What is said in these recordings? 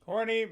Horny.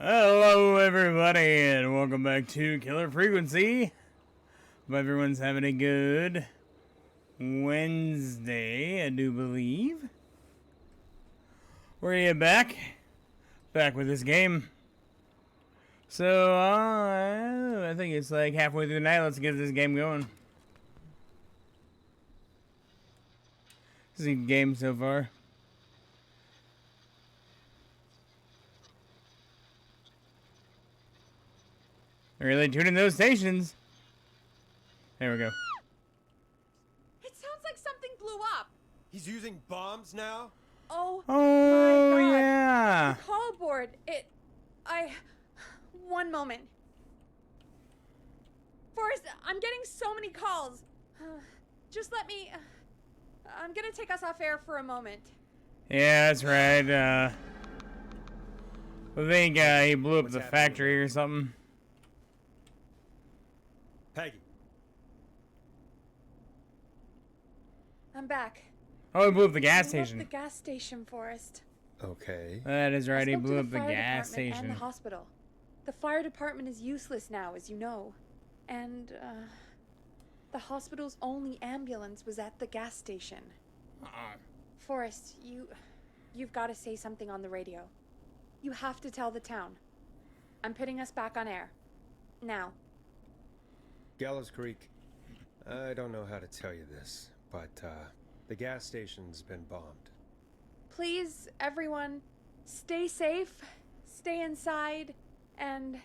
Hello, everybody, and welcome back to Killer Frequency. Hope everyone's having a good Wednesday, I do believe. We're back with this game. So, I think it's like halfway through the night. Let's get this game going. This is a good game so far. Really tuning those stations. There we go. It sounds like something blew up. He's using bombs now? Oh Oh, my God. yeah. The call board. One moment. Forrest, I'm getting so many calls. Just let me... I'm gonna take us off air for a moment. Yeah, that's right. I think he blew up the factory or something. Peggy. I'm back. Oh, he blew up the gas Blew up station. the gas station, Forrest. Okay. That is right, I he spoke to blew the up the fire gas department station. and the hospital. The fire department is useless now, as you know. And, the hospital's only ambulance was at the gas station. Forrest, you've got to say something on the radio. You have to tell the town. I'm putting us back on air. Now. Gallows Creek. I don't know how to tell you this, but, the gas station's been bombed. Please, everyone, stay safe, stay inside, and...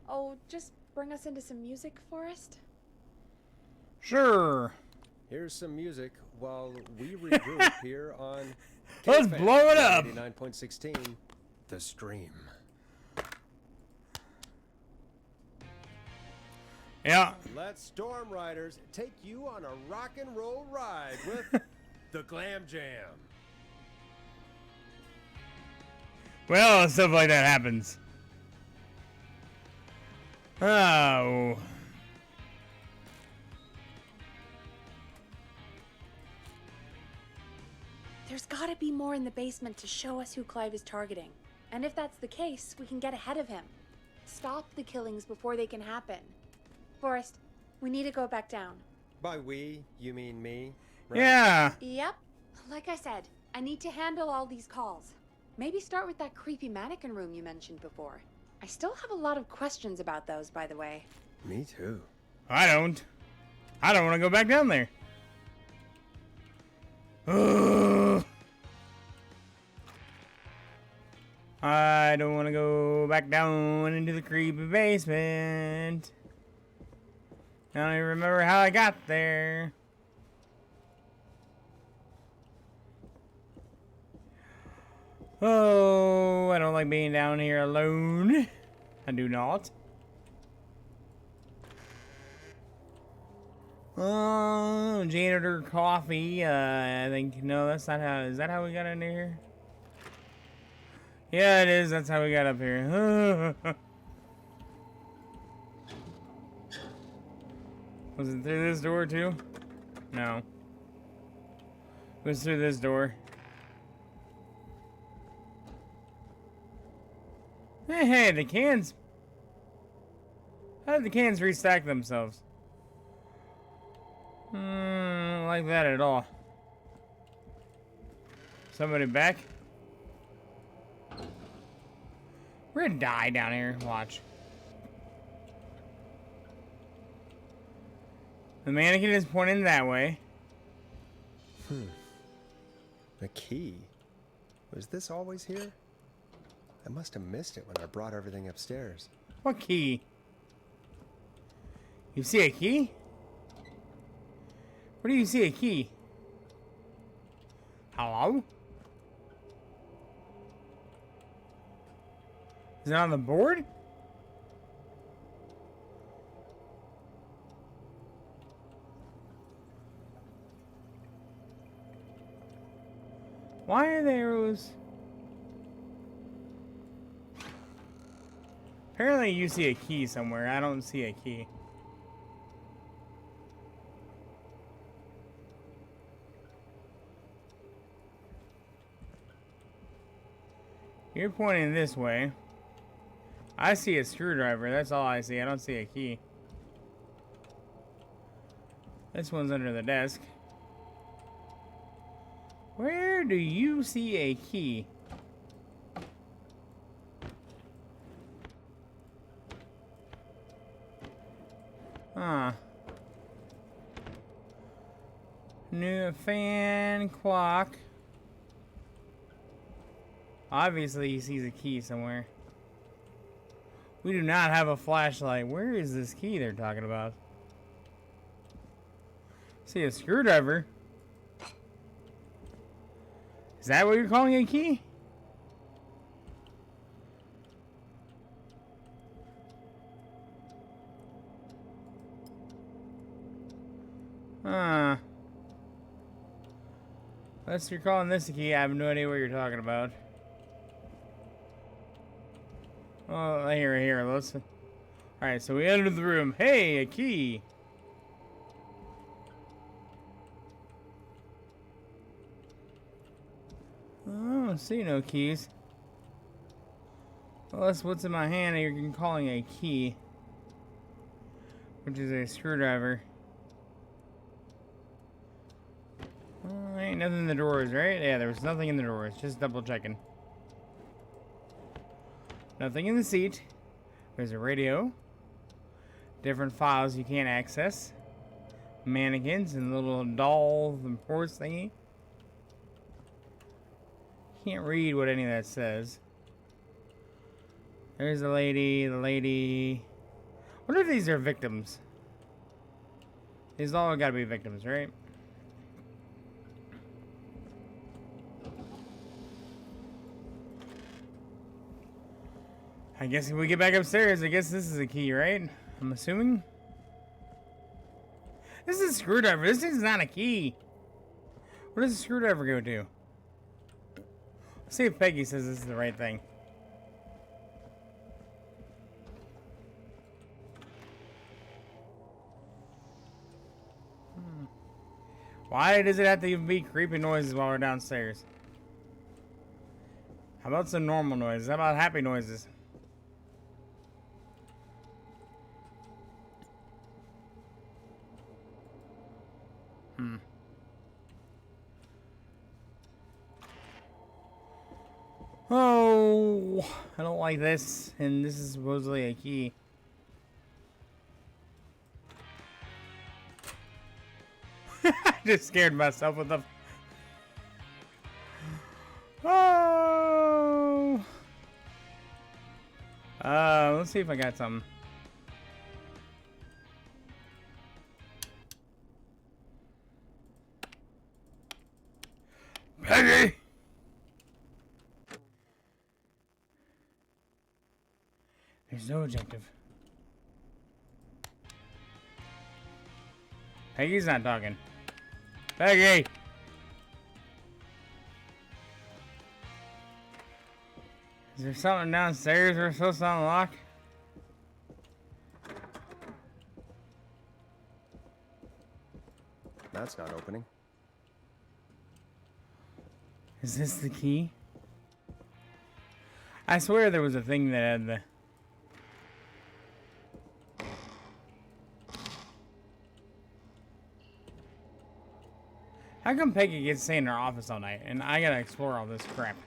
Oh, just bring us into some music, Forrest? Sure. Here's some music while we regroup here on... Let's blow it up. 89.16, The Stream. Yeah. Let Storm Riders take you on a rock and roll ride with the Glam Jam. Well, stuff like that happens. Oh. There's gotta be more in the basement to show us who Clive is targeting. And if that's the case, we can get ahead of him. Stop the killings before they can happen. Forrest, we need to go back down. By we, you mean me? Right? Yeah. Yep. Like I said, I need to handle all these calls. Maybe start with that creepy mannequin room you mentioned before. I still have a lot of questions about those, by the way. Me too. I don't want to go back down there. Ugh. I don't want to go back down into the creepy basement. I don't even remember how I got there. Oh, I don't like being down here alone. I do not. Oh, janitor coffee. I think, no, that's not how, is that how we got in here? Yeah, it is. That's how we got up here. Was it through this door too? No. It was through this door. Hey, the cans. How did the cans restack themselves? Don't like that at all. Somebody back? We're gonna die down here. Watch. The mannequin is pointing that way. The key? Was this always here? I must have missed it when I brought everything upstairs. What key? You see a key? Where do you see a key? Hello? Is it on the board? Why are there arrows? Apparently you see a key somewhere. I don't see a key. You're pointing this way. I see a screwdriver. That's all I see. I don't see a key. This one's under the desk. Where do you see a key? Huh. New fan clock. Obviously, he sees a key somewhere. We do not have a flashlight. Where is this key they're talking about? See a screwdriver. Is that what you're calling a key? Huh. Unless you're calling this a key, I have no idea what you're talking about. Oh, here, let's... Alright, so we entered the room. Hey, a key! I don't see no keys. Well, that's what's in my hand you're calling a key. Which is a screwdriver. Ain't nothing in the drawers, right? Yeah, there was nothing in the drawers. Just double checking. Nothing in the seat. There's a radio. Different files you can't access. Mannequins and little dolls and horse thingy. Can't read what any of that says. There's the lady, I wonder if these are victims. These all gotta be victims, right? I guess if we get back upstairs, I guess this is a key, right? I'm assuming. This is a screwdriver. This is not a key. Where does the screwdriver go to? Let's see if Peggy says this is the right thing. Why does it have to be creepy noises while we're downstairs? How about some normal noises? How about happy noises? Oh, I don't like this. And this is supposedly a key. I just scared myself with the... Oh! Let's see if I got something. Peggy! There's no objective. Peggy's not talking. Peggy! Is there something downstairs we're supposed to unlock? That's not opening. Is this the key? I swear there was a thing that had the... How come Peggy gets to stay in her office all night and I gotta explore all this crap?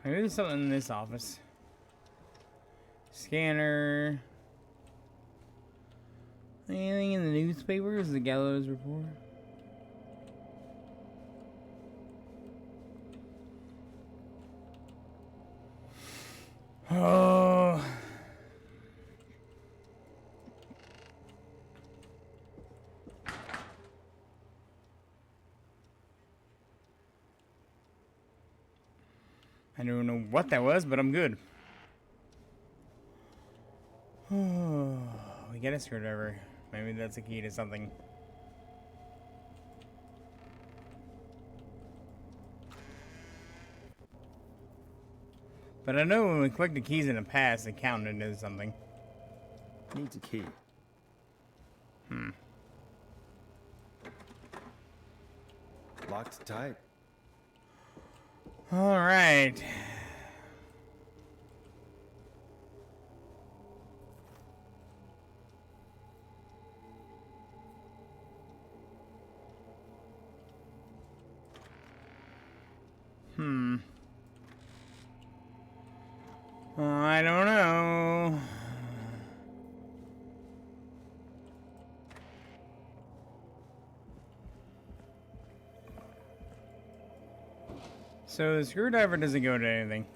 Maybe there's something in this office. Scanner. Anything in the newspapers? The Gallows Report? Oh. I don't know what that was, but I'm good. Oh, we got a screwdriver. Maybe that's a key to something. But I know when we click the keys in the past, it counted as something. Needs a key. Locked tight. All right. I don't know. So the screwdriver doesn't go to anything.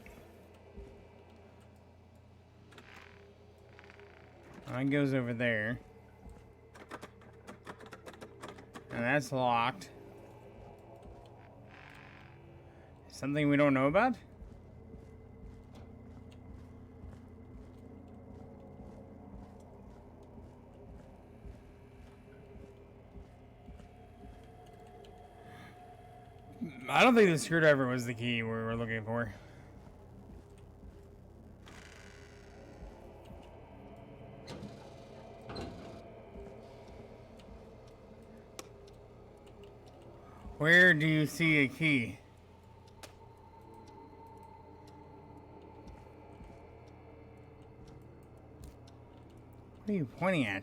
It goes over there. And that's locked. Something we don't know about? I don't think the screwdriver was the key we were looking for. Where do you see a key? What are you pointing at?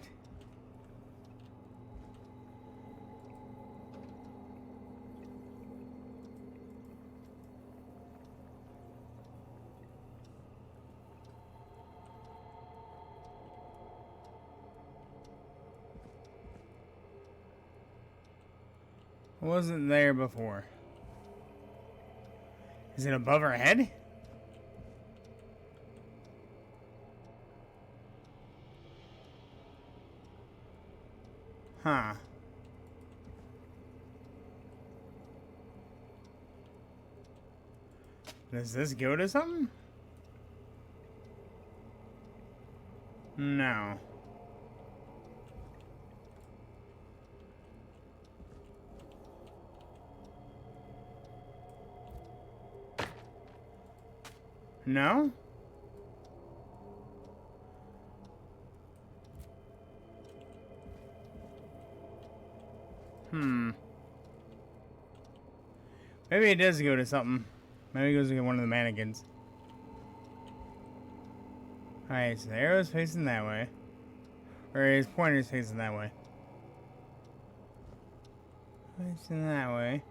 Wasn't there before. Is it above our head? Huh. Does this go to something? No. No? Hmm. Maybe it does go to something. Maybe it goes to one of the mannequins. Alright, so the arrow's facing that way. Or his pointer's facing that way. Facing that way.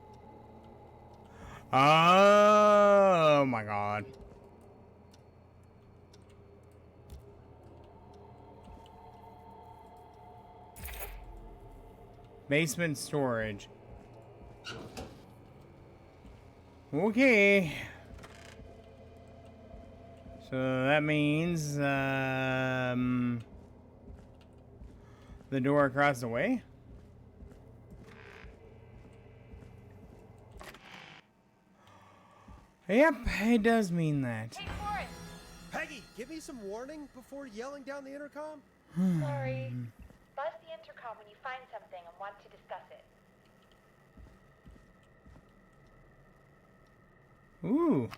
Oh my god. Basement storage. Okay. So that means the door across the way. Yep, it does mean that. Hey, Forrest! Peggy, give me some warning before yelling down the intercom. Sorry. Buzz the intercom when you find something and want to discuss it. Ooh.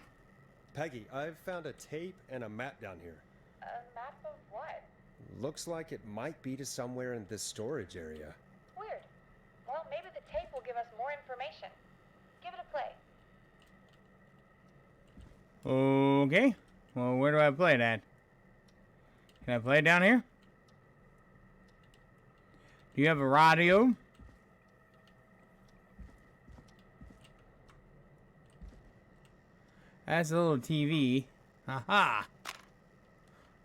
Peggy, I've found a tape and a map down here. A map of what? Looks like it might be to somewhere in this storage area. Weird. Well, maybe the tape will give us more information. Give it a play. Okay. Well, where do I play it at? Can I play it down here? Do you have a radio? That's a little TV. Aha!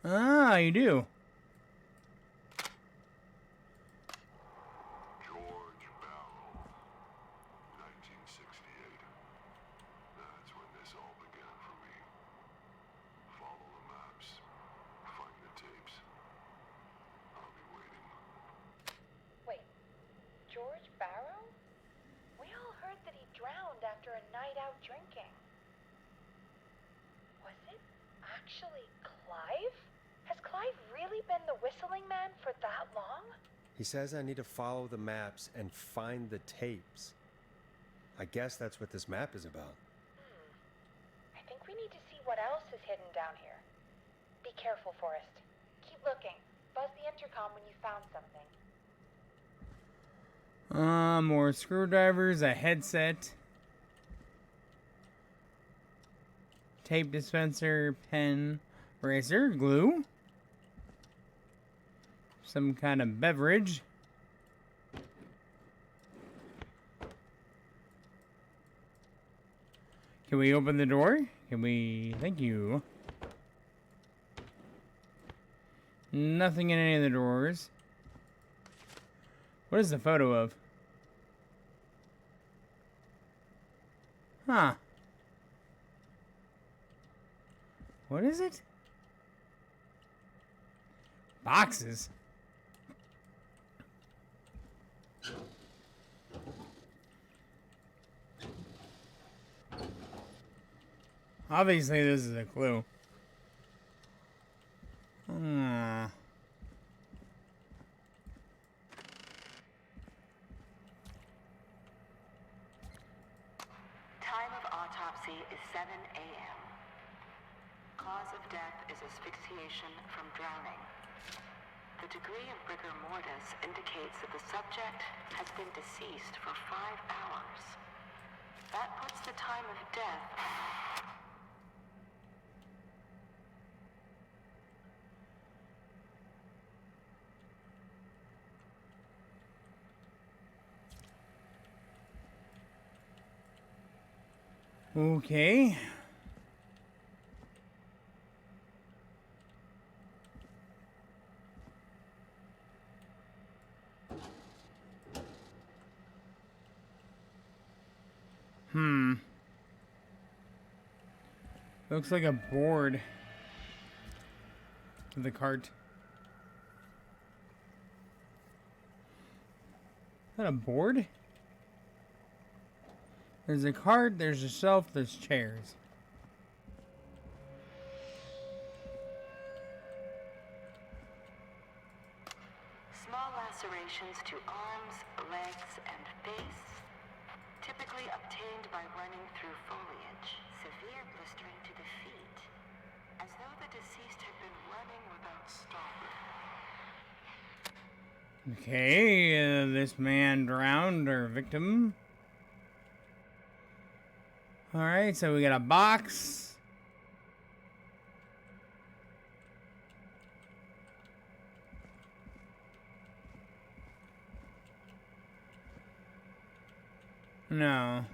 Ah, you do. George Barrow, 1968. That's when this all began for me. Follow the maps. Find the tapes. I'll be waiting. Wait, George Barrow? We all heard that he drowned after a night out drinking. Was it actually Clive? Has Clive really been the whistling man for that long? He says I need to follow the maps and find the tapes. I guess that's what this map is about. I think we need to see what else is hidden down here. Be careful, Forrest. Keep looking. Buzz the intercom when you found something. More screwdrivers, a headset, tape dispenser, pen, eraser, glue, some kind of beverage. Can we open the door? Can we? Thank you. Nothing in any of the drawers. What is the photo of? Huh. What is it? Boxes. Obviously, this is a clue. Time of autopsy is 7 a.m. Cause of death is asphyxiation from drowning. The degree of rigor mortis indicates that the subject has been deceased for 5 hours. That puts the time of death. Okay. Looks like a board to the cart. Is that a board? There's a cart, there's a shelf, there's chairs. Small lacerations to arms, legs, and face, typically obtained by running through foliage. Severe blistering to the feet, as though the deceased had been running without stopping. Okay, this man drowned, or victim. Alright, so we got a box. No.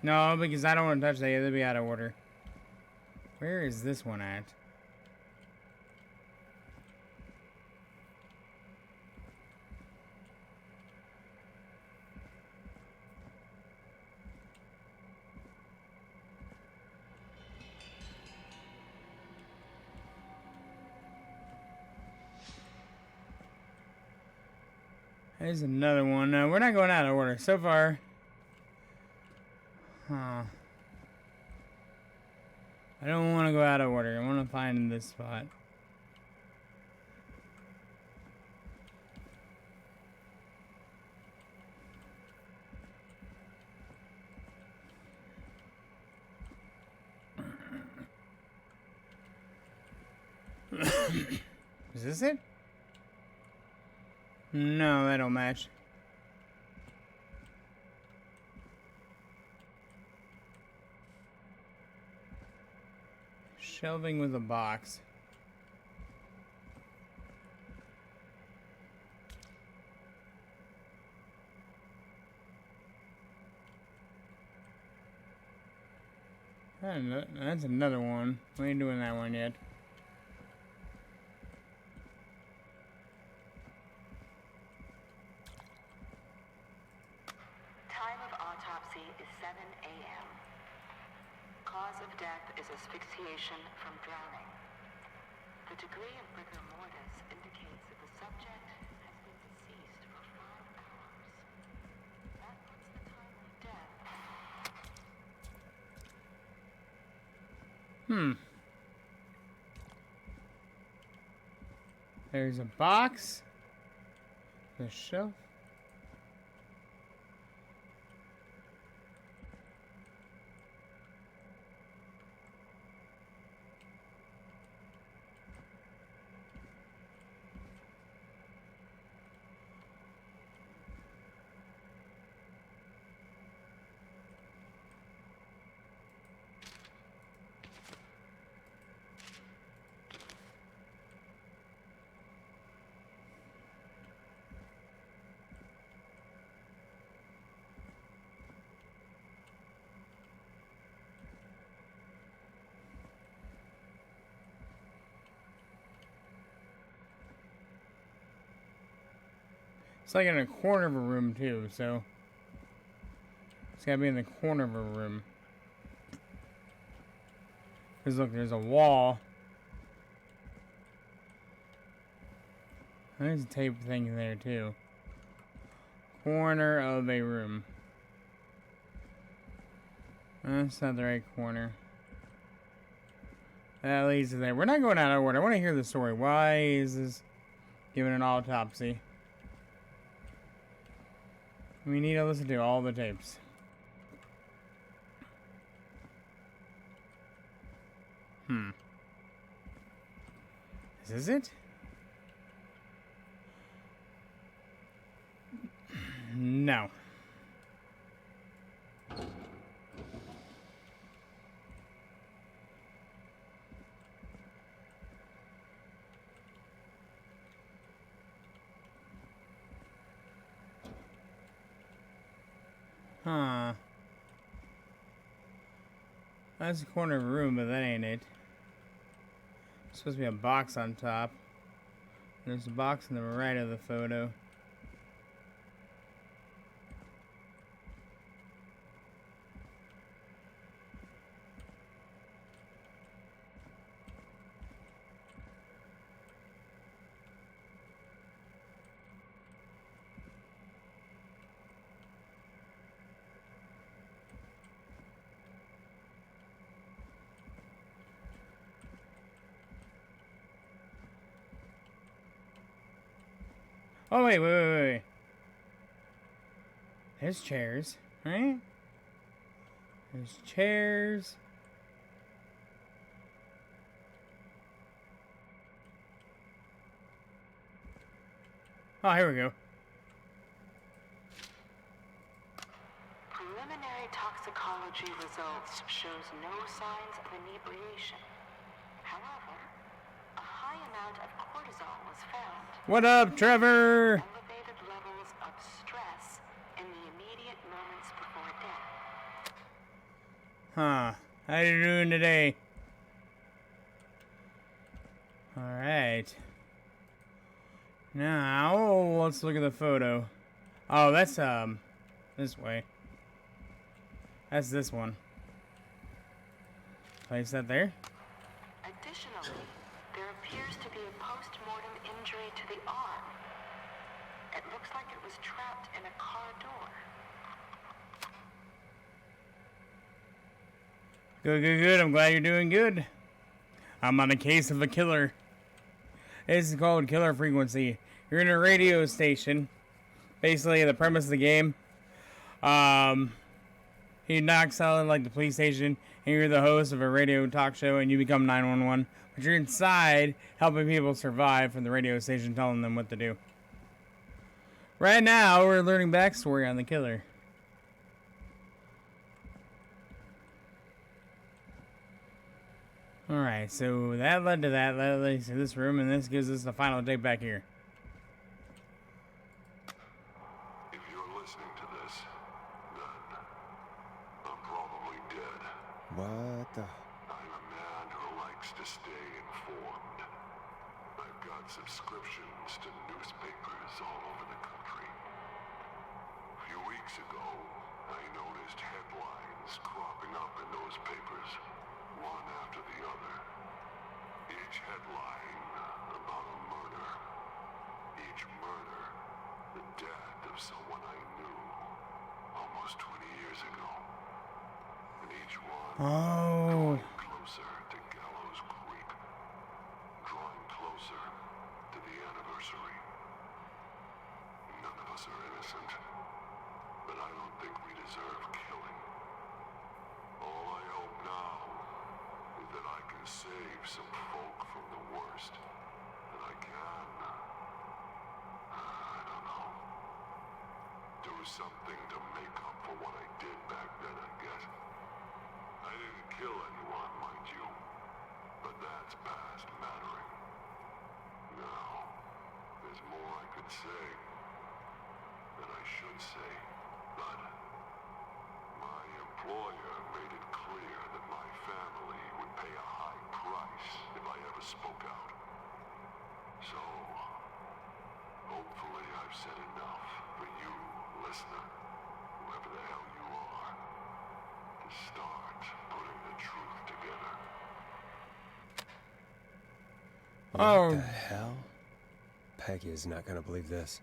No, because I don't want to touch that. They'll be out of order. Where is this one at? There's another one. No, we're not going out of order so far. Huh. I don't want to go out of order. I want to find this spot. Is this it? No, that don't match. Shelving with a box. That's another one. We ain't doing that one yet. Time of autopsy is 7 a.m. Cause of death is asphyxiation from drowning. The degree of rigor mortis indicates that the subject has been deceased for 5 hours. That puts the time of death. There's a box. The shelf. It's like in a corner of a room too, so it's gotta be in the corner of a room. Cause look, there's a wall. There's a tape thing there too. Corner of a room. That's not the right corner. That leads to there. We're not going out of order. I want to hear the story. Why is this given an autopsy? We need to listen to all the tapes. Is this it? No. Huh. That's the corner of a room, but that ain't it. There's supposed to be a box on top. There's a box on the right of the photo. Oh, wait. There's chairs. Right? There's chairs. Oh, here we go. Preliminary toxicology results shows no signs of inebriation. However, a high amount of cortisol was found. What up, Trevor? Elevated levels of stress in the immediate moments before death. Huh. How you doing today? Alright. Now, let's look at the photo. Oh, that's, this way. That's this one. Place that there. Additionally, there appears to be a post-mortem injury to the arm. It looks like it was trapped in a car door. Good, good, good. I'm glad you're doing good. I'm on a case of a killer. This is called Killer Frequency. You're in a radio station. Basically, the premise of the game. He knocks out like the police station, and you're the host of a radio talk show, and you become 911. But you're inside helping people survive from the radio station, telling them what to do. Right now, we're learning backstory on the killer. Alright, so that led to that. That led to this room, and this gives us the final tape back here. If you're listening to this, then I'm probably dead. What the? I'm a man who likes to stay informed. I've got subscriptions to newspapers all over the country. A few weeks ago, I noticed headlines cropping up in those papers, one after the other. Each headline about a murder. Each murder, the death of someone I knew almost 20 years ago. And each one Oh. drawing closer to Gallows Creek. Drawing closer to the anniversary. None of us are innocent, but I don't think we deserve killing. All I hope now is that I can save some folk from the worst. That I can, I don't know, do something to make up for what I did back then, I guess. I didn't kill anyone, mind you, but that's past mattering. Now, there's more I could say, that I should say, but my employer made it clear that my family would pay a high price if I ever spoke out. So, hopefully I've said enough for you, listener, whoever the hell you are, to start putting the truth together. Oh. What the hell? Peggy is not gonna believe this.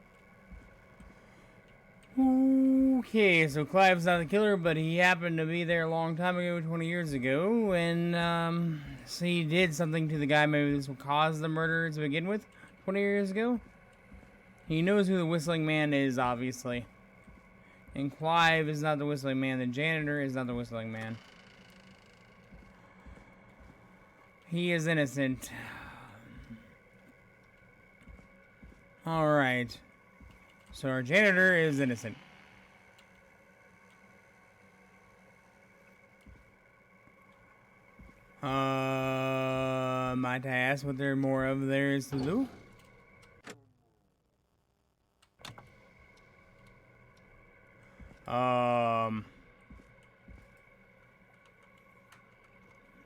Okay, so Clive's not the killer, but he happened to be there a long time ago, 20 years ago, and so he did something to the guy. Maybe this will cause the murder to begin with, 20 years ago. He knows who the Whistling Man is, obviously. And Clive is not the Whistling Man. The janitor is not the Whistling Man. He is innocent. Alright. So our janitor is innocent. Might I ask what there more of there is to do?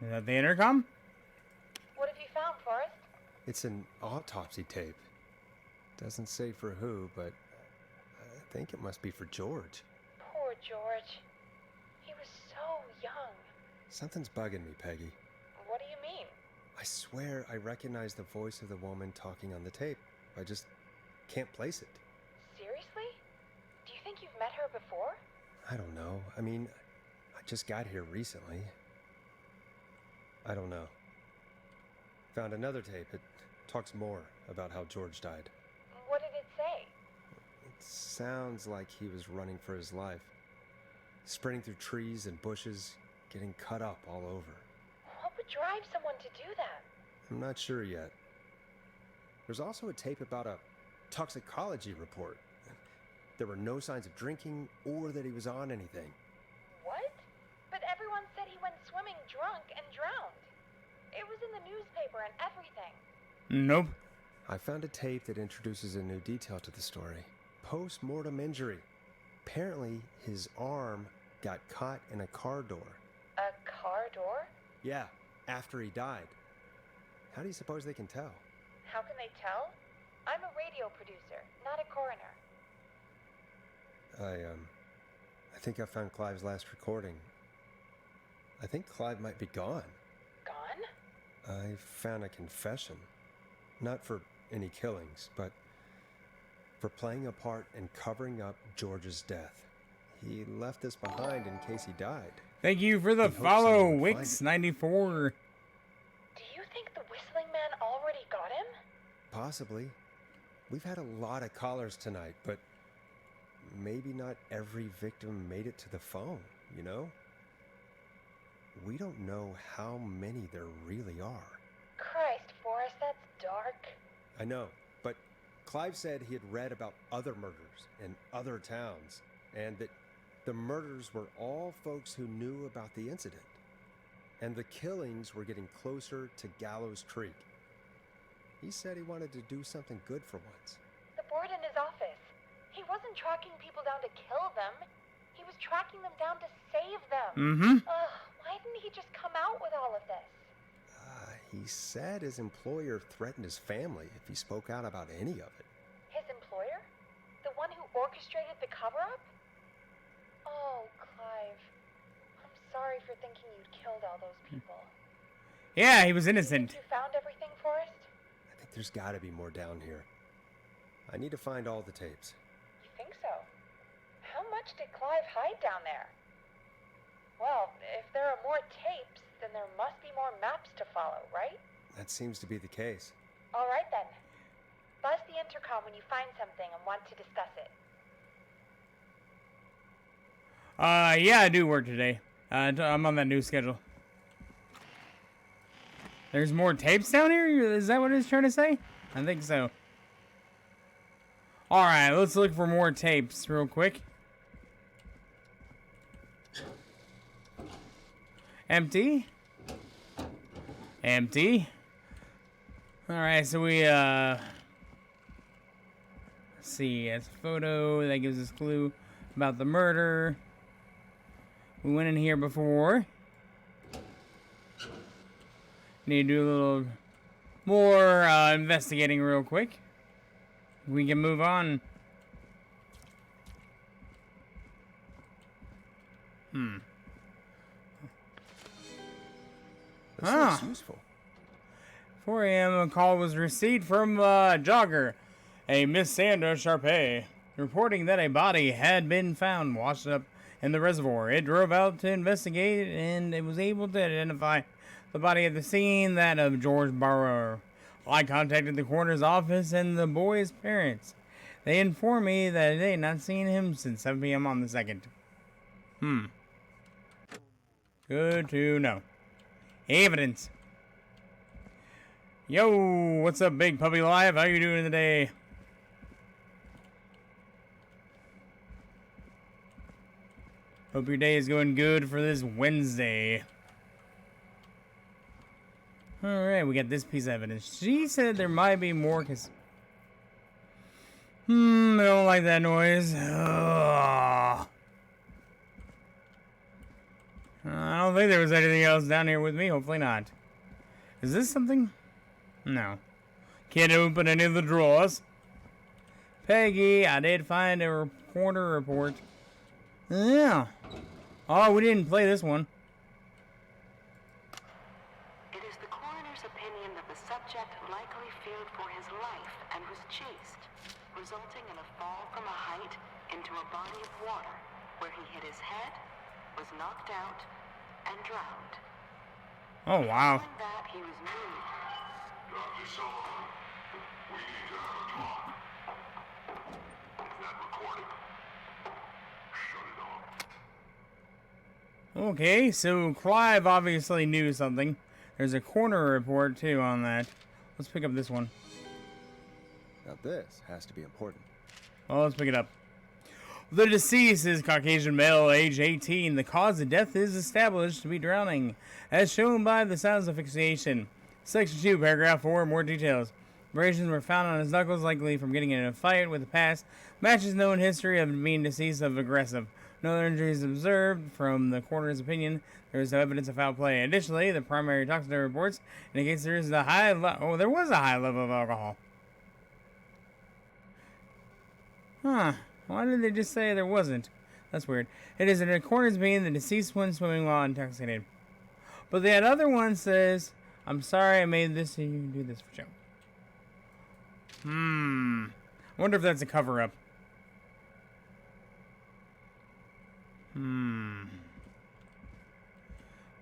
Is that the intercom? What have you found, Forrest? It's an autopsy tape. Doesn't say for who, but I think it must be for George. Poor George. He was so young. Something's bugging me, Peggy. What do you mean? I swear I recognize the voice of the woman talking on the tape. I just can't place it. Seriously? Do you think you've met her before? I don't know. I mean, I just got here recently. I don't know. Found another tape. It talks more about how George died. What did it say? It sounds like he was running for his life. sprinting through trees and bushes, getting cut up all over. What would drive someone to do that? I'm not sure yet. There's also a tape about a toxicology report. There were no signs of drinking or that he was on anything. What? But everyone said he went swimming drunk and drowned. It was in the newspaper and everything. Nope. I found a tape that introduces a new detail to the story. Post-mortem injury. Apparently, his arm got caught in a car door. A car door? Yeah, after he died. How do you suppose they can tell? How can they tell? I'm a radio producer, not a coroner. I think I found Clive's last recording. I think Clive might be gone. Gone? I found a confession. Not for any killings, but for playing a part in covering up George's death. He left this behind in case he died. Thank you for the He hopes follow, someone will find it. Wix94. Do you think the whistling man already got him? Possibly. We've had a lot of callers tonight, but maybe not every victim made it to the phone, you know? We don't know how many there really are. Christ, Forrest, that's dark. I know, but Clive said he had read about other murders in other towns, and that the murders were all folks who knew about the incident. And the killings were getting closer to Gallows Creek. He said he wanted to do something good for once. The board in his office. He wasn't tracking people down to kill them. He was tracking them down to save them. Mm-hmm. Why didn't he just come out with all of this? He said his employer threatened his family if he spoke out about any of it. His employer? The one who orchestrated the cover-up? Oh, Clive. I'm sorry for thinking you'd killed all those people. Yeah, he was You innocent. think you found everything, Forrest? I think there's gotta be more down here. I need to find all the tapes. You think so? How much did Clive hide down there? Well, if there are more tapes, then there must be more maps to follow, right? That seems to be the case. All right, then. Buzz the intercom when you find something and want to discuss it. Yeah, I do work today. I'm on that new schedule. There's more tapes down here? Is that what it's trying to say? I think so. Alright, let's look for more tapes real quick. Empty. Empty. Alright, so we, let's see, it's a photo that gives us a clue about the murder. We went in here before. Need to do a little more investigating real quick. We can move on. This Ah. looks useful. 4 a.m. a call was received from a jogger, a Miss Sandra Sharpay, reporting that a body had been found washed up in the reservoir. It drove out to investigate and it was able to identify the body at the scene, that of George Barrow. I contacted the coroner's office and the boy's parents. They informed me that they had not seen him since 7 p.m. on the 2nd. Good to know. Evidence. Yo, what's up, Big Puppy Live? How you doing today? Hope your day is going good for this Wednesday. Alright, we got this piece of evidence. She said there might be more, cause... I don't like that noise. Ugh. I don't think there was anything else down here with me. Hopefully not. Is this something? No. Can't open any of the drawers. Peggy, I did find a reporter report. Yeah. Oh, we didn't play this one. It is the coroner's opinion that the subject likely feared for his life and was chased, resulting in a fall from a height into a body of water, where he hit his head, was knocked out, and drowned. Oh, wow. Following that, he was moved. Dr. Sullivan, we need to have a talk. Is that recorded? Shut it off. Okay, so Clive obviously knew something. There's a coroner report, too, on that. Let's pick up this one. Now this has to be important. Well, let's pick it up. The deceased is Caucasian male, age 18. The cause of death is established to be drowning, as shown by the sounds of asphyxiation. Section 2, paragraph 4, more details. Abrasions were found on his knuckles, likely from getting in a fight with the past. Matches known history of being deceased of aggressive. No other injuries observed. From the coroner's opinion, there is no evidence of foul play. Additionally, the primary toxicity reports indicates there was a high level of alcohol. Huh. Why did they just say there wasn't? That's weird. It is in accordance being the deceased when swimming while intoxicated. But that other one says, I'm sorry I made this so you can do this for show. I wonder if that's a cover-up.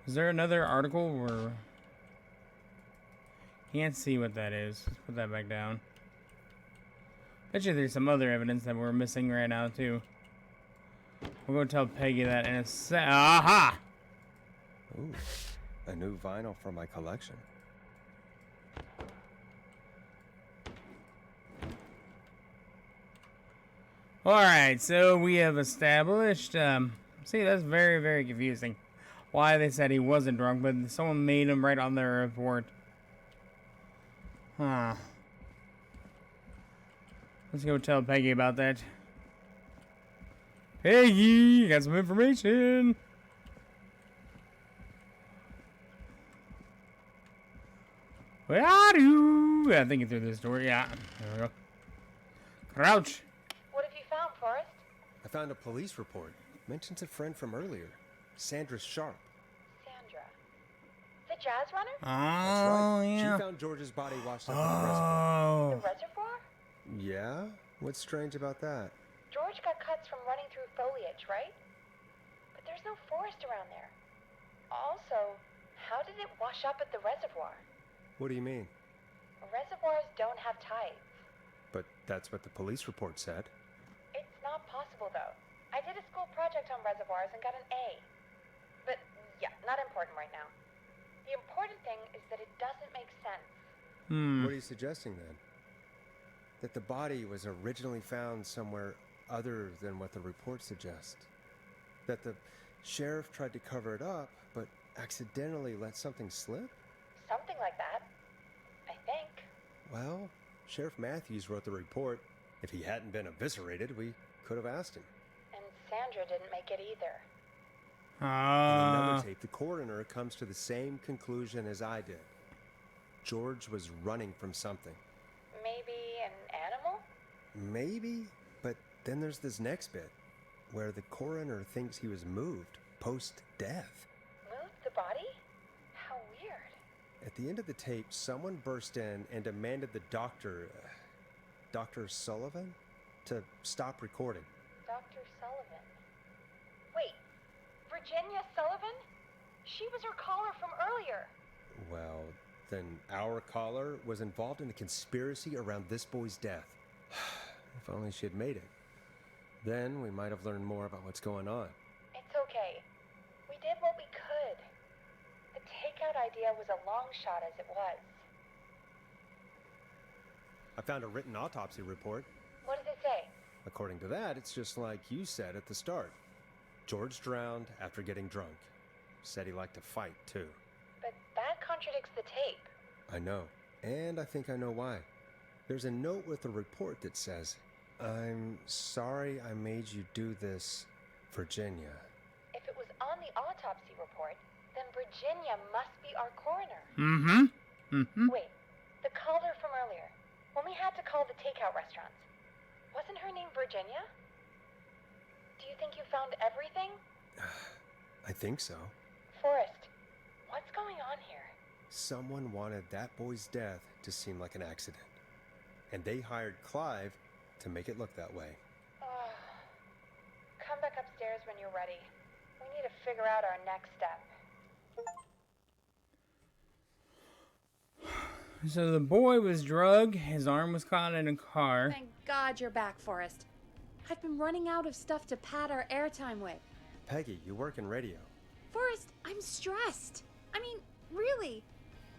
Is there another article where... Can't see what that is. Let's put that back down. Bet you there's some other evidence that we're missing right now, too. We'll go tell Peggy that in a sec. Aha! Ooh, a new vinyl for my collection. Alright, so we have established, see, that's very, very confusing. Why they said he wasn't drunk, but someone made him write on their report. Huh. Let's go tell Peggy about that. Peggy, got some information. Where are you? I think it's through this door. Yeah, there we go. Crouch. What have you found, Forrest? I found a police report. Mentions a friend from earlier, Sandra Sharp. Sandra. The jazz runner? That's Oh, right. yeah. She found George's body washed up in the reservoir. Oh. The reservoir? Yeah? What's strange about that? George got cuts from running through foliage, right? But there's no forest around there. Also, how did it wash up at the reservoir? What do you mean? Reservoirs don't have tides. But that's what the police report said. It's not possible, though. I did a school project on reservoirs and got an A. But, yeah, not important right now. The important thing is that it doesn't make sense. What are you suggesting then? That the body was originally found somewhere other than what the report suggests? That the sheriff tried to cover it up, but accidentally let something slip? Something like that. I think. Well, Sheriff Matthews wrote the report. If he hadn't been eviscerated, we could have asked him. And Sandra didn't make it either. In another tape, the coroner comes to the same conclusion as I did. George was running from something. Maybe an animal? Maybe, but then there's this next bit, where the coroner thinks he was moved post-death. Moved the body? How weird. At the end of the tape, someone burst in and demanded the doctor, Dr. Sullivan, to stop recording. Dr. Sullivan. Wait, Virginia Sullivan? She was her caller from earlier. Well, then our caller was involved in a conspiracy around this boy's death. If only she had made it. Then we might have learned more about what's going on. It's okay. We did what we could. The takeout idea was a long shot as it was. I found a written autopsy report. What does it say? According to that, it's just like you said at the start. George drowned after getting drunk. Said he liked to fight, too. But that contradicts the tape. I know. And I think I know why. There's a note with the report that says, I'm sorry I made you do this, Virginia. If it was on the autopsy report, then Virginia must be our coroner. Wait, the caller from earlier, when we had to call the takeout restaurants, wasn't her name Virginia? Do you think you found everything? I think so. Forrest, what's going on here? Someone wanted that boy's death to seem like an accident. And they hired Clive to make it look that way. Come back upstairs when you're ready. We need to figure out our next step. So the boy was drugged, his arm was caught in a car. Thank God you're back, Forrest. I've been running out of stuff to pad our airtime with. Peggy, you work in radio. Forrest, I'm stressed. I mean, really,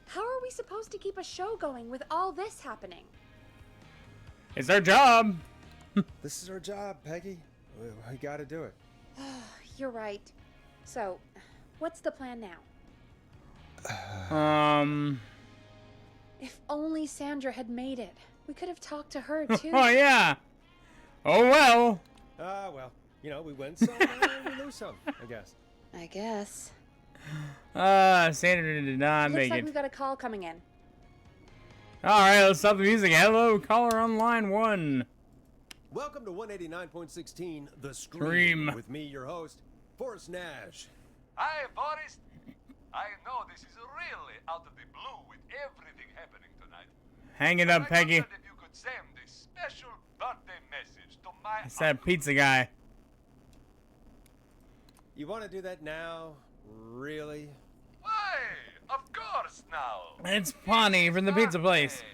how are we supposed to keep a show going with all this happening? It's our job. This is our job, Peggy. We gotta do it. You're right. So, what's the plan now? If only Sandra had made it. We could have talked to her, too. Oh, yeah. Oh, well. Well, you know, we win some and we lose some, I guess. I guess. Sandra did not Looks make like it. we've got a call coming in. Alright, let's stop the music. Hello, caller on line 1. Welcome to 189.16 The Scream. With me, your host, Forrest Nash. Hi, Boris. I know this is really out of the blue with everything happening tonight. Hang it up, I Peggy. wondered if you could send a special birthday message to my It's that pizza guy. You want to do that now? Really? Why? Of course now. It's Pawnee from the pizza place. Hey,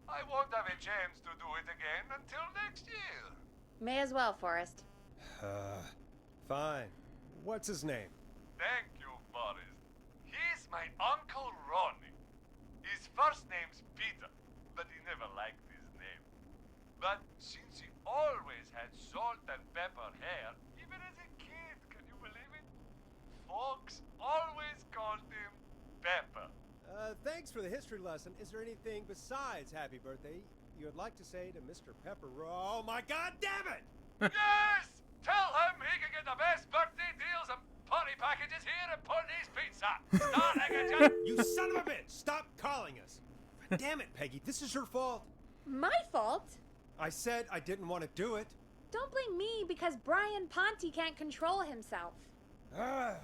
I won't have a chance to do it again until next year. May as well, Forrest. Fine. What's his name? Thank you, Boris. He's my Uncle Ronnie. His first name's Peter, but he never liked his name. But since he always had salt and pepper hair, even as a kid, can you believe it? Folks always called him Pepper. Thanks for the history lesson. Is there anything besides happy birthday you would like to say to Mr. Pepper? Oh my God, damn it! Yes! Tell him he can get the best birthday deals and party packages here at Putney's Pizza. Starting at You son of a bitch! Stop calling us! Damn it, Peggy, this is your fault. My fault? I said I didn't want to do it. Don't blame me because Brian Ponte can't control himself. Ah.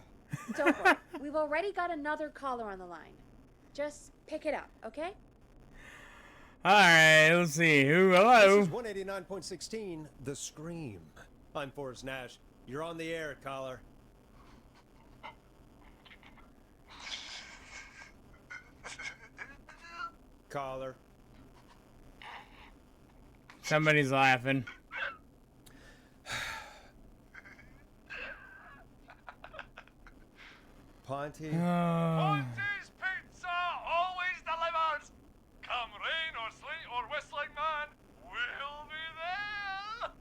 Don't worry. We've already got another caller on the line. Just pick it up, okay? Alright, let's see. Hello? This is 189.16 The Scream. I'm Forrest Nash. You're on the air, caller. Caller. Somebody's laughing. Ponte. Ponte's Pizza always delivers. Come rain or sleet or whistling man, we'll be there.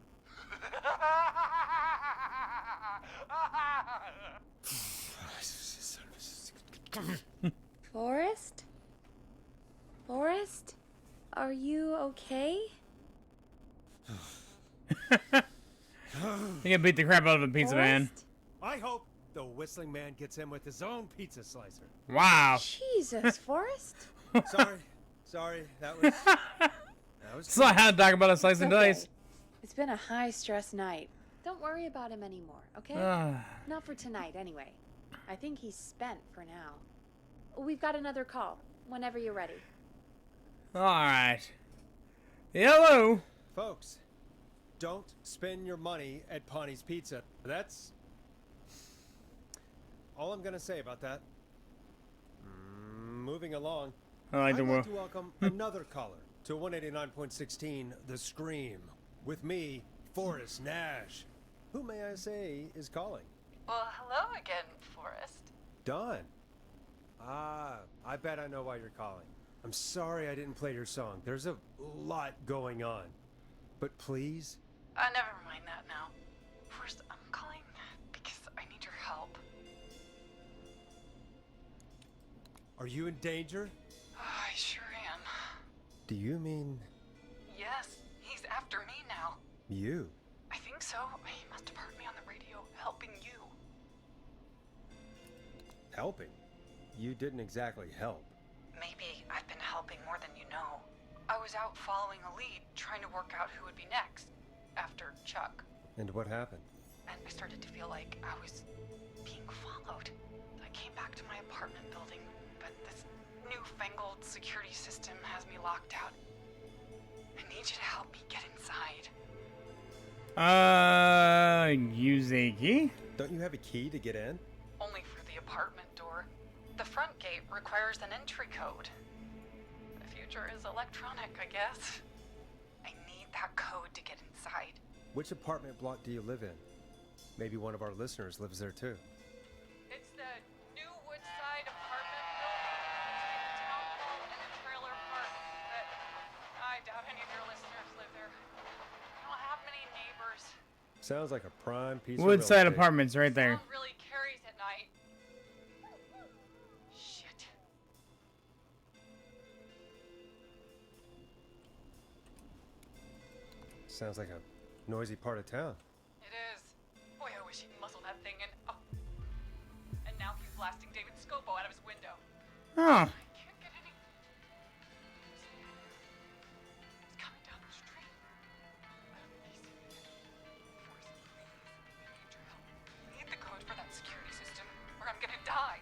Forrest? Forrest? Are you okay? You can beat the crap out of the pizza man. Forrest? I hope the whistling man gets him with his own pizza slicer. Wow. Jesus, Forrest? Sorry, that was It's not how to talk about a slice of Okay. dice. It's been a high-stress night. Don't worry about him anymore, okay? Not for tonight, anyway. I think he's spent for now. We've got another call, whenever you're ready. Alright. Hello? folks. Don't spend your money at Ponte's Pizza. That's all I'm gonna say about that. Moving along. I like I'd the like world. to welcome another caller to 189.16 The Scream with me, Forrest Nash. Who may I say is calling? Well, hello again, Forrest. Don. I bet I know why you're calling. I'm sorry I didn't play your song. There's a lot going on. But please? Never mind that now. First, I'm calling because I need your help. Are you in danger? I sure am. Do you mean Yes, he's after me now. you? I think so. He must have heard me on the radio helping you. Helping? You didn't exactly help. Maybe I've been helping more than you know. I was out following a lead, trying to work out who would be next, after Chuck. And what happened? And I started to feel like I was being followed. I came back to my apartment building, but this newfangled security system has me locked out. I need you to help me get inside. Use a key? Don't you have a key to get in? Only for the apartment door. The front gate requires an entry code. The future is electronic, I guess. I need that code to get inside. Which apartment block do you live in? Maybe one of our listeners lives there too. It's the Sounds like a prime piece of Woodside real estate. Apartments right there. Sound really carries at night. Shit. Sounds like a noisy part of town. It is. Boy, I wish he'd muzzle that thing and oh. And now he's blasting David Scopo out of his window. Oh. I can't get any. It's coming down the street. Forrest, please. I need your help. I need the code for that security system, or I'm gonna die.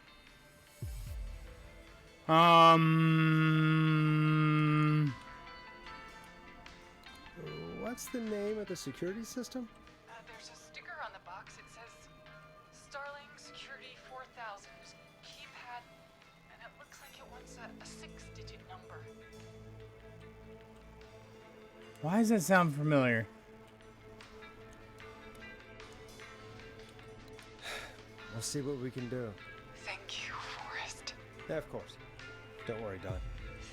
What's the name of the security system? There's a sticker on the box. It says Starling Security 4000 keypad, and it looks like it wants a 6-digit number. Why does that sound familiar? We'll see what we can do. Thank you, Forrest. Yeah, of course. Don't worry, Don.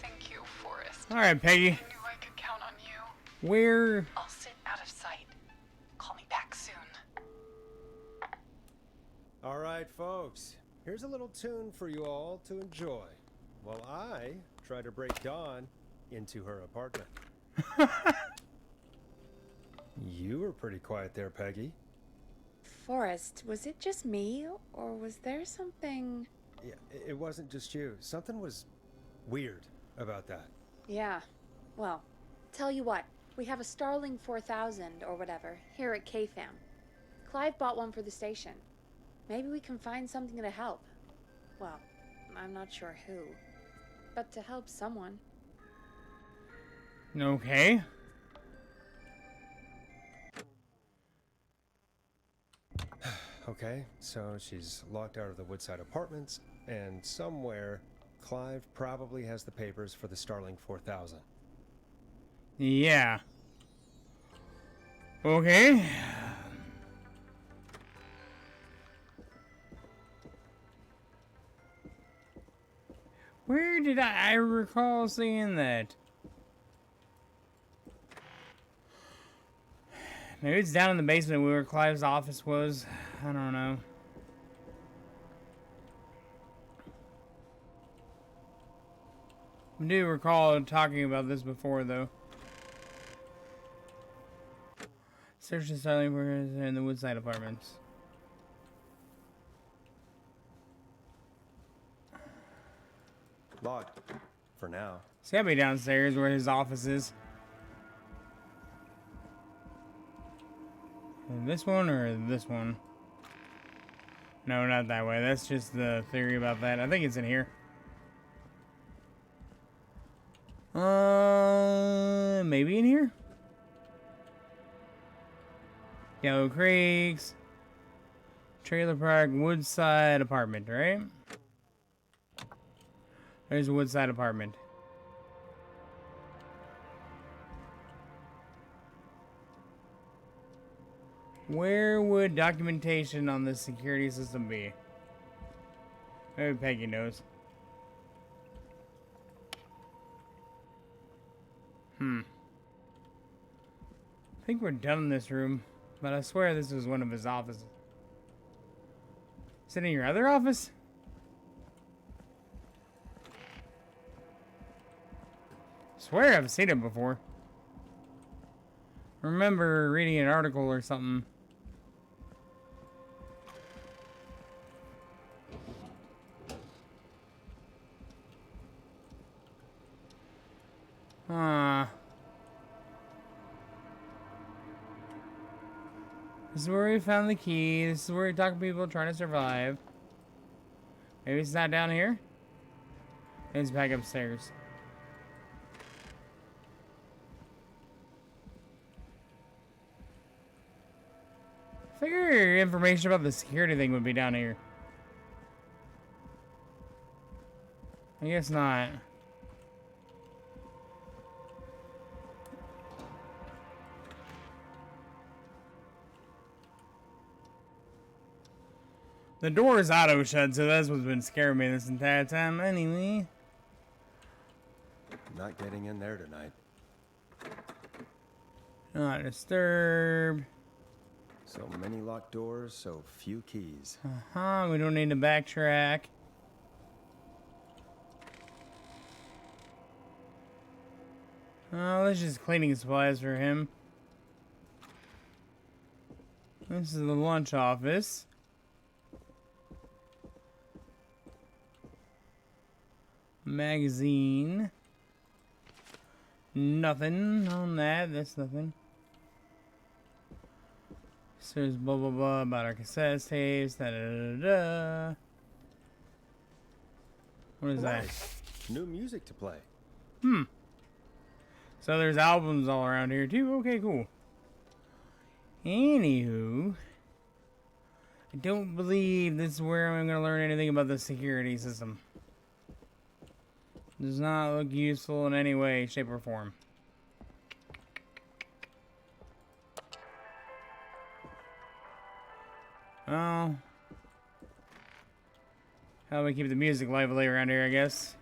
Thank you, Forrest. All right, Peggy. I knew I could count on you. Where? I'll sit out of sight. Call me back soon. All right, folks. Here's a little tune for you all to enjoy while I try to break Dawn into her apartment. You were pretty quiet there, Peggy. Forrest, was it just me, or was there something... Yeah, it wasn't just you. Something was weird about that. Yeah, well, tell you what, we have a Starling 4000 or whatever here at KFAM. Clive bought one for the station. Maybe we can find something to help. Well, I'm not sure who, but to help someone. Okay. Okay, so she's locked out of the Woodside Apartments, and somewhere Clive probably has the papers for the Starling 4000. Yeah. Okay. Where did I recall seeing that? Maybe it's down in the basement where Clive's office was. I don't know. I do recall talking about this before, though. Search the Starling Workers in the Woodside Apartments. Locked. For now. It's gotta be downstairs where his office is. This one or this one? No, not that way. That's just the theory about that. I think it's in here. Maybe in here? Yellow Creeks. Trailer Park, Woodside Apartment, right? There's a Woodside Apartment. Where would documentation on the security system be? Maybe Peggy knows. I think we're done in this room, but I swear this was one of his offices. Is it in your other office? I swear I've seen it before. Remember reading an article or something. This is where we found the key. This is where we talk to people trying to survive. Maybe it's not down here. Maybe it's back upstairs. I figure information about the security thing would be down here. I guess not. The door is auto shut, so that's what's been scaring me this entire time anyway. Not getting in there tonight. Not disturb. So many locked doors, so few keys. We don't need to backtrack. Oh, that's just cleaning supplies for him. This is the lunch office. Magazine. Nothing on that. That's nothing. So there's blah blah blah about our cassette tapes. Da da da da. What is that? New music to play. So there's albums all around here too. Okay, cool. Anywho, I don't believe this is where I'm gonna learn anything about the security system. Does not look useful in any way, shape, or form. Oh. How do we keep the music lively around here, I guess?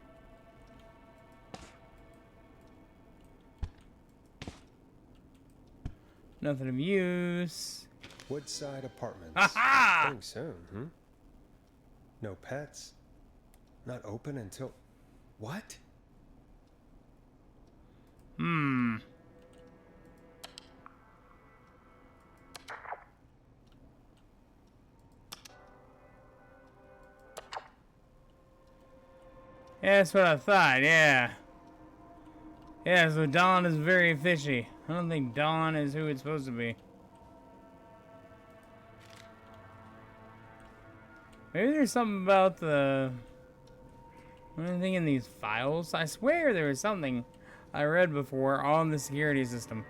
Nothing of use. Woodside Apartments. Aha! Coming soon, No pets. Not open until... What? Yeah, that's what I thought, yeah. Yeah, so Dawn is very fishy. I don't think Dawn is who it's supposed to be. Maybe there's something about the... anything in these files? I swear there was something I read before on the security system.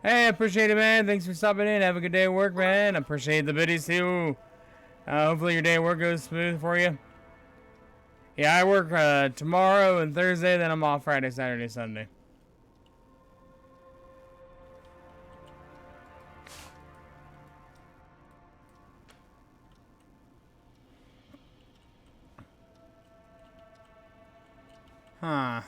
Hey, I appreciate it, man. Thanks for stopping in. Have a good day at work, man. I appreciate the biddies, too. Hopefully your day at work goes smooth for you. Yeah, I work tomorrow and Thursday, then I'm off Friday, Saturday, Sunday. Huh.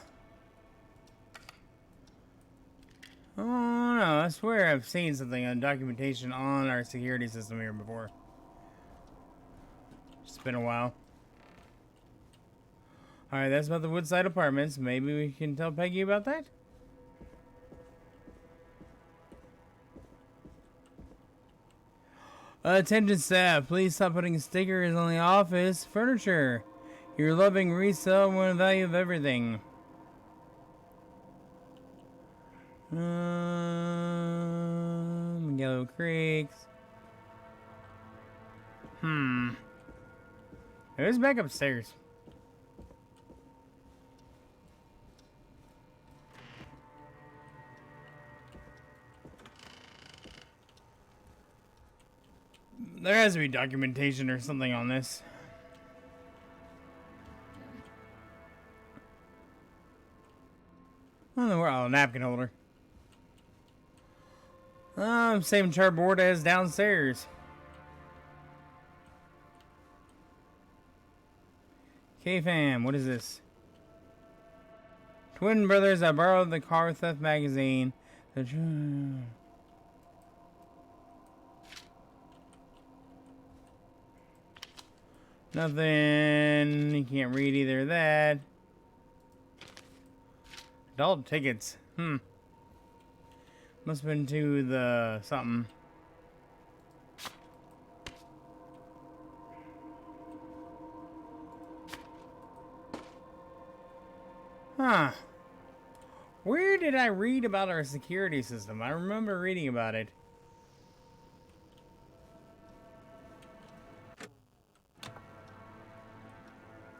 Oh, no, I swear I've seen something on documentation on our security system here before. It's been a while. Alright, that's about the Woodside Apartments. Maybe we can tell Peggy about that? Attention staff, please stop putting stickers on the office furniture. Your loving resale one value of everything. Yellow Creeks. Who's back upstairs? There has to be documentation or something on this. Oh, napkin holder. Same chartboard as downstairs. K-Fam, what is this? Twin brothers, I borrowed the car theft magazine. Nothing. You can't read either of that. Adult tickets. Must have been to the something. Huh. Where did I read about our security system? I remember reading about it.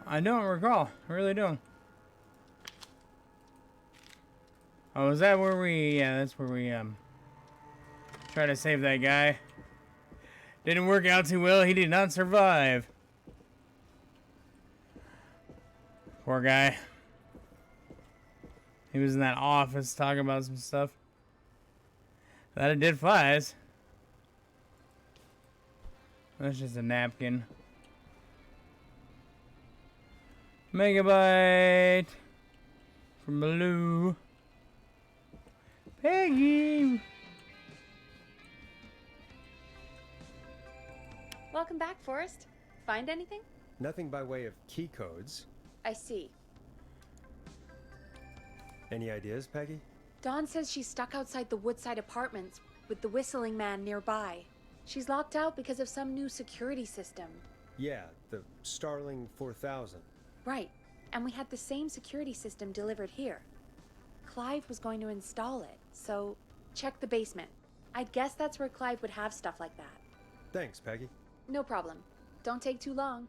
I don't recall. I really don't. Oh, is that where we... yeah, that's where we, try to save that guy. Didn't work out too well. He did not survive. Poor guy. He was in that office talking about some stuff. That it did flies. That's just a napkin. Megabyte from Blue. Peggy, Welcome back, Forrest. Find anything? Nothing by way of key codes. I see. Any ideas, Peggy? Dawn says she's stuck outside the Woodside Apartments with the whistling man nearby. She's locked out because of some new security system. Yeah, the Starling 4000. Right, and we had the same security system delivered here. Clive was going to install it, so check the basement. I'd guess that's where Clive would have stuff like that. Thanks, Peggy. No problem. Don't take too long.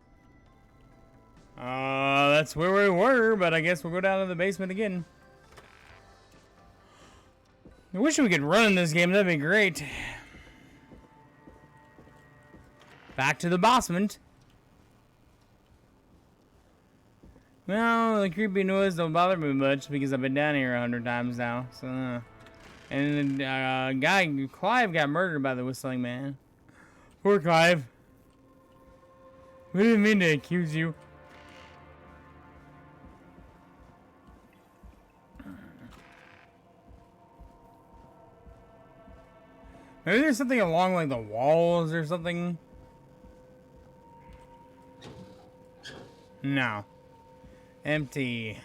That's where we were, but I guess we'll go down to the basement again. I wish we could run in this game, that'd be great. Back to the basement. Well, the creepy noise don't bother me much because I've been down here 100 times now. So, and guy Clive got murdered by the whistling man. Poor Clive. We didn't mean to accuse you. Maybe there's something along like the walls or something. No. Empty.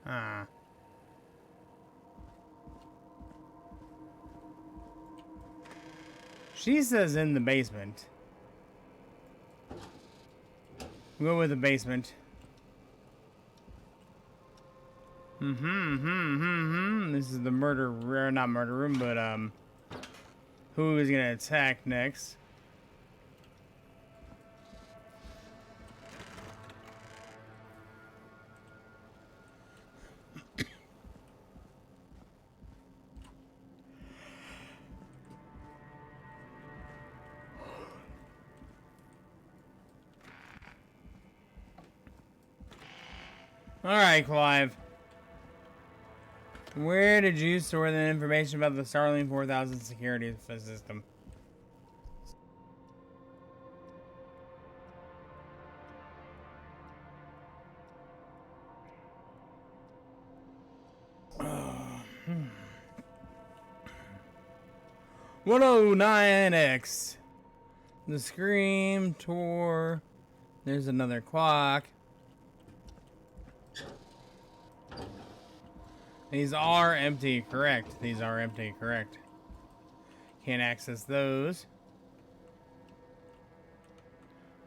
Ah. She says in the basement. We'll go with the basement. This is the murder, not murder room, but who is gonna attack next? All right, Clive. Where did you store the information about the Starling 4000 security system? Oh, 109X. The Scream Tour. There's another clock. These are empty, correct. These are empty, correct. Can't access those.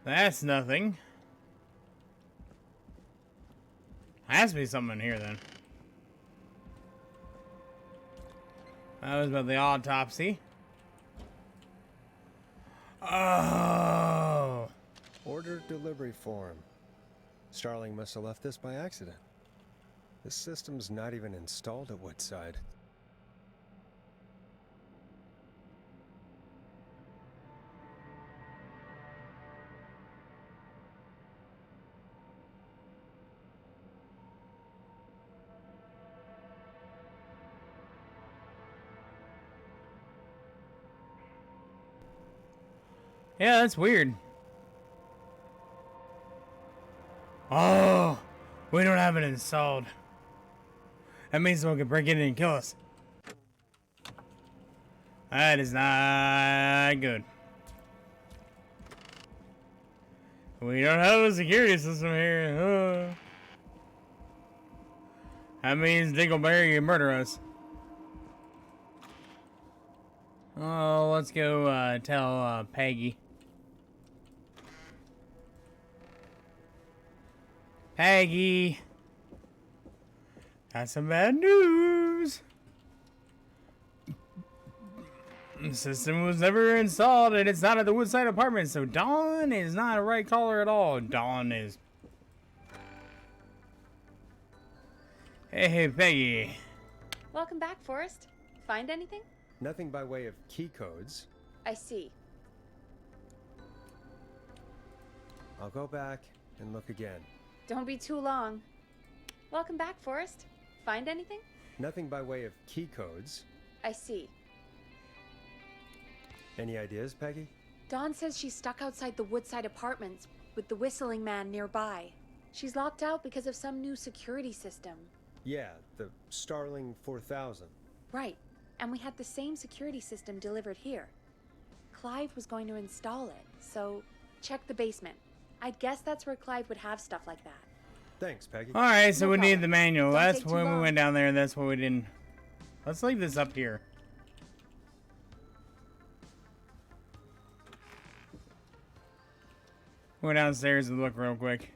That's nothing. Has to be something in here then. That was about the autopsy. Oh. Order delivery form. Starling must have left this by accident. This system's not even installed at Woodside. Yeah, that's weird. Oh, we don't have it installed. That means someone can break in and kill us. That is not good. We don't have a security system here. That means Dingleberry can murder us. Oh, let's go tell Peggy. Peggy! Got some bad news! The system was never installed and it's not at the Woodside Apartment, so Dawn is not a right caller at all. Dawn is... Hey, Peggy. Welcome back, Forrest. Find anything? Nothing by way of key codes. I see. I'll go back and look again. Don't be too long. Welcome back, Forrest. Find anything? Nothing by way of key codes. I see. Any ideas, Peggy? Dawn says she's stuck outside the Woodside Apartments with the whistling man nearby. She's locked out because of some new security system. Yeah, the Starling 4000. Right, and we had the same security system delivered here. Clive was going to install it, so check the basement. I'd guess that's where Clive would have stuff like that. Thanks, Peggy. Alright, so No we need problem. the manual. Don't That's take too when we long. went down there, that's what we didn't. Let's leave this up here. Go downstairs and look real quick.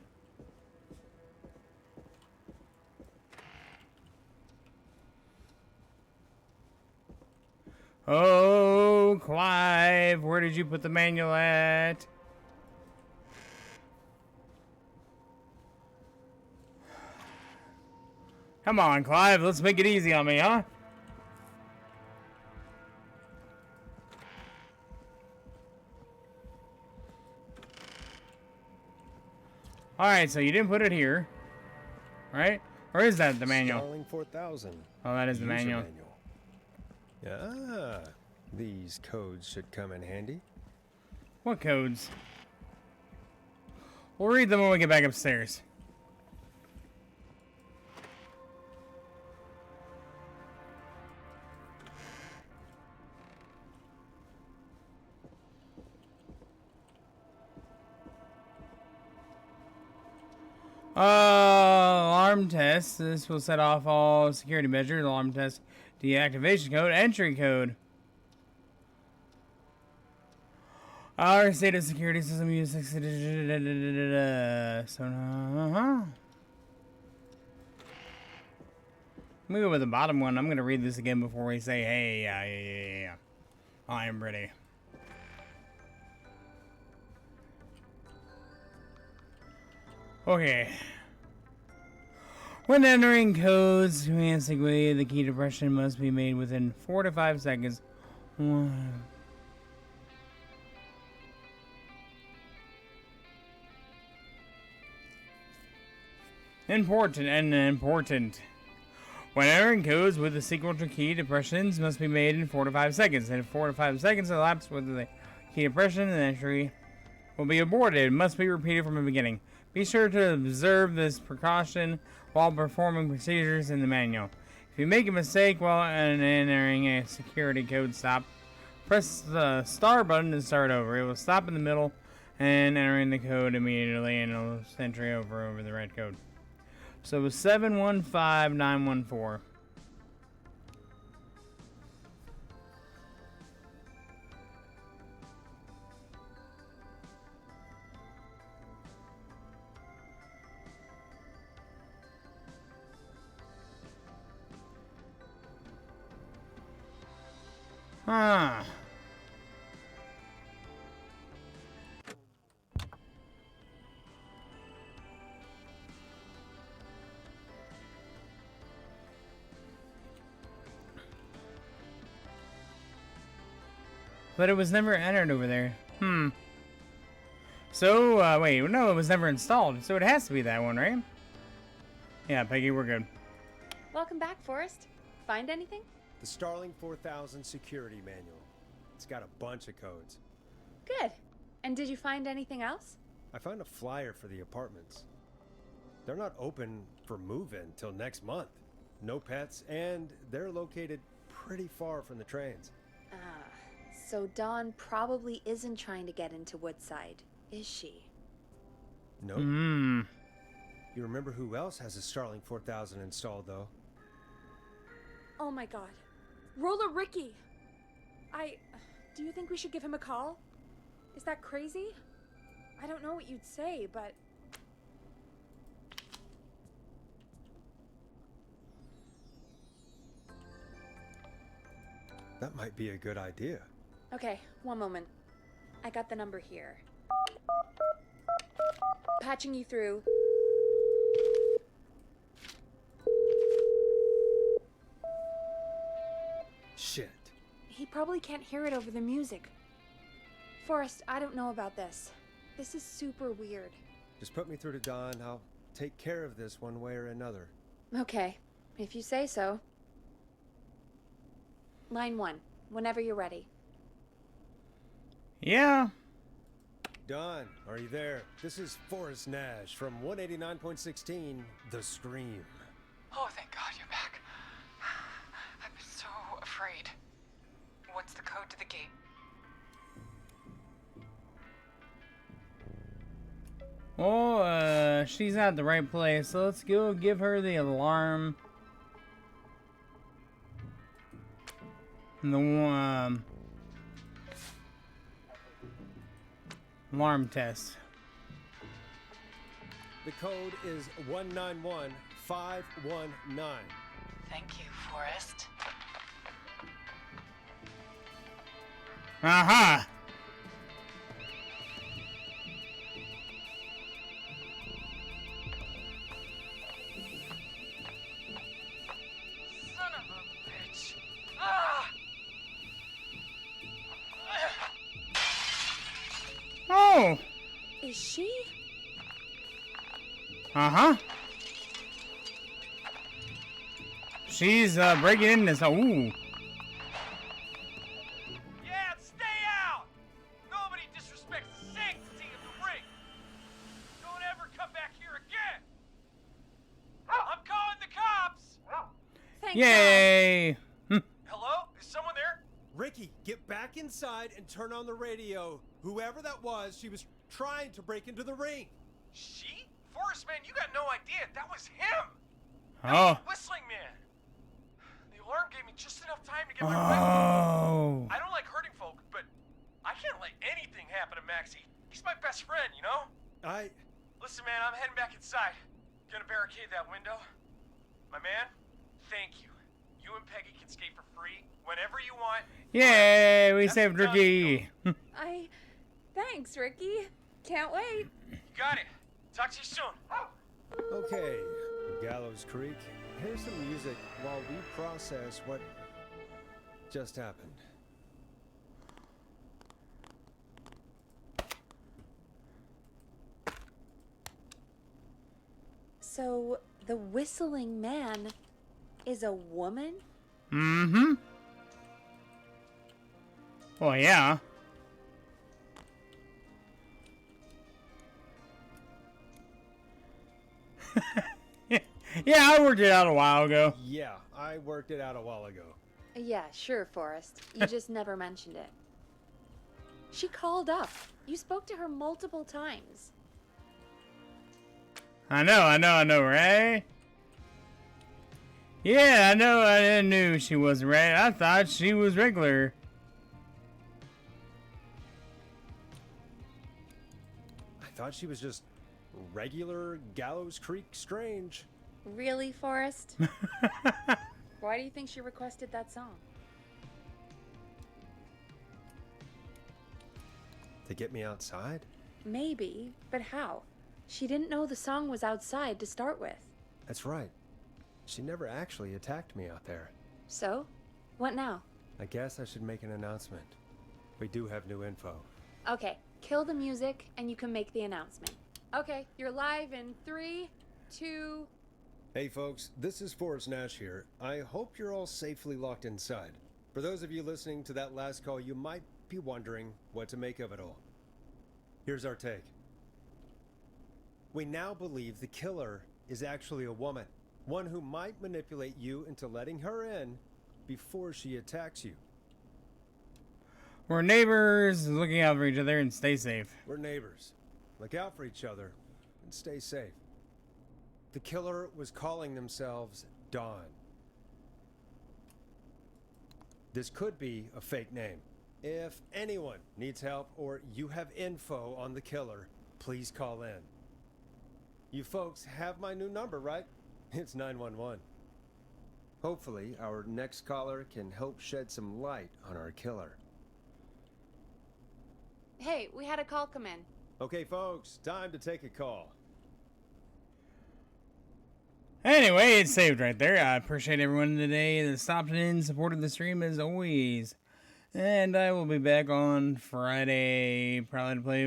Oh, Clive, where did you put the manual at? Come on, Clive, let's make it easy on me, huh? Alright, so you didn't put it here, right? Or is that the manual? Starling 4000. Oh, that is the User manual. Ah, these codes should come in handy. What codes? We'll read them when we get back upstairs. Alarm test. This will set off all security measures. Alarm test. Deactivation code. Entry code. Our state of security system use 6. So, Let me go with the bottom one. I'm going to read this again before we say, hey, yeah. I am ready. Okay. When entering codes to Antigua, the key to depression must be made within 4 to 5 seconds. Important. When entering codes with the sequel to key depressions must be made in 4 to 5 seconds. And if 4 to 5 seconds elapse with the key depression, the entry will be aborted. It must be repeated from the beginning. Be sure to observe this precaution while performing procedures in the manual. If you make a mistake while entering a security code stop, press the star button to start over. It will stop in the middle and entering the code immediately, and it'll entry over the red code. So it was 715914. Huh. But it was never entered over there. So, wait, no, it was never installed. So it has to be that one, right? Yeah, Peggy, we're good. Welcome back, Forrest. Find anything? The Starling 4000 security manual. It's got a bunch of codes. Good. And did you find anything else? I found a flyer for the apartments. They're not open for move-in till next month. No pets, and they're located pretty far from the trains. So Dawn probably isn't trying to get into Woodside, is she? Nope. You remember who else has a Starling 4000 installed, though? Oh my god. Roller Ricky! Do you think we should give him a call? Is that crazy? I don't know what you'd say, but... That might be a good idea. Okay, one moment. I got the number here. Patching you through. Shit. He probably can't hear it over the music. Forrest, I don't know about this. This is super weird. Just put me through to Dawn. I'll take care of this one way or another. Okay, if you say so. Line 1, whenever you're ready. Yeah. Dawn, are you there? This is Forrest Nash from 189.16, The Scream. Oh, thank God you're back. I've been so afraid. Oh, she's not at the right place, so let's go give her the alarm. The alarm test. The code is 191519. Thank you, Forrest. Aha! Son of a bitch. Ah! Oh! Is she? Uh-huh. She's breaking in this. Ooh. Yeah, stay out! Nobody disrespects the sanctity of the ring! Don't ever come back here again! I'm calling the cops! Thank Yay! Hello? Is someone there? Ricky, get back inside and turn on the radio. Whoever that was, she was trying to break into the ring. She? Forrest, man, you got no idea. That was him! Oh. Whistling man! The alarm gave me just enough time to get my weapon. Oh. I don't like hurting folk, but I can't let anything happen to Maxie. He's my best friend, you know? Listen, man, I'm heading back inside. Gonna barricade that window. My man, thank you. You and Peggy can skate for free whenever you want. Yay! We That's saved a done Ricky. Thanks, Ricky. Can't wait. You got it. Talk to you soon. Okay, Gallows Creek, here's some music while we process what just happened. So, the whistling man is a woman? Mm-hmm. Well, yeah. Yeah, I worked it out a while ago. Yeah, I worked it out a while ago. Yeah, sure, Forrest. You just never mentioned it. She called up. You spoke to her multiple times. I know, right? Yeah, I know, I knew she wasn't right. I thought she was regular. I thought she was just regular Gallows Creek Strange. Really, Forrest? Why do you think she requested that song? To get me outside? Maybe, but how? She didn't know the song was outside to start with. That's right. She never actually attacked me out there. So? What now? I guess I should make an announcement. We do have new info. Okay, kill the music and you can make the announcement. Okay, you're live in 3, 2... Hey folks, this is Forrest Nash here. I hope you're all safely locked inside. For those of you listening to that last call, you might be wondering what to make of it all. Here's our take. We now believe the killer is actually a woman. One who might manipulate you into letting her in before she attacks you. We're neighbors, looking out for each other, and stay safe. We're neighbors. Look out for each other and stay safe. The killer was calling themselves Dawn. This could be a fake name. If anyone needs help or you have info on the killer, please call in. You folks have my new number, right? It's 911. Hopefully, our next caller can help shed some light on our killer. Hey, we had a call come in. Okay, folks, time to take a call. Anyway, it's saved right there. I appreciate everyone today that stopped in and supported the stream as always. And I will be back on Friday, probably to play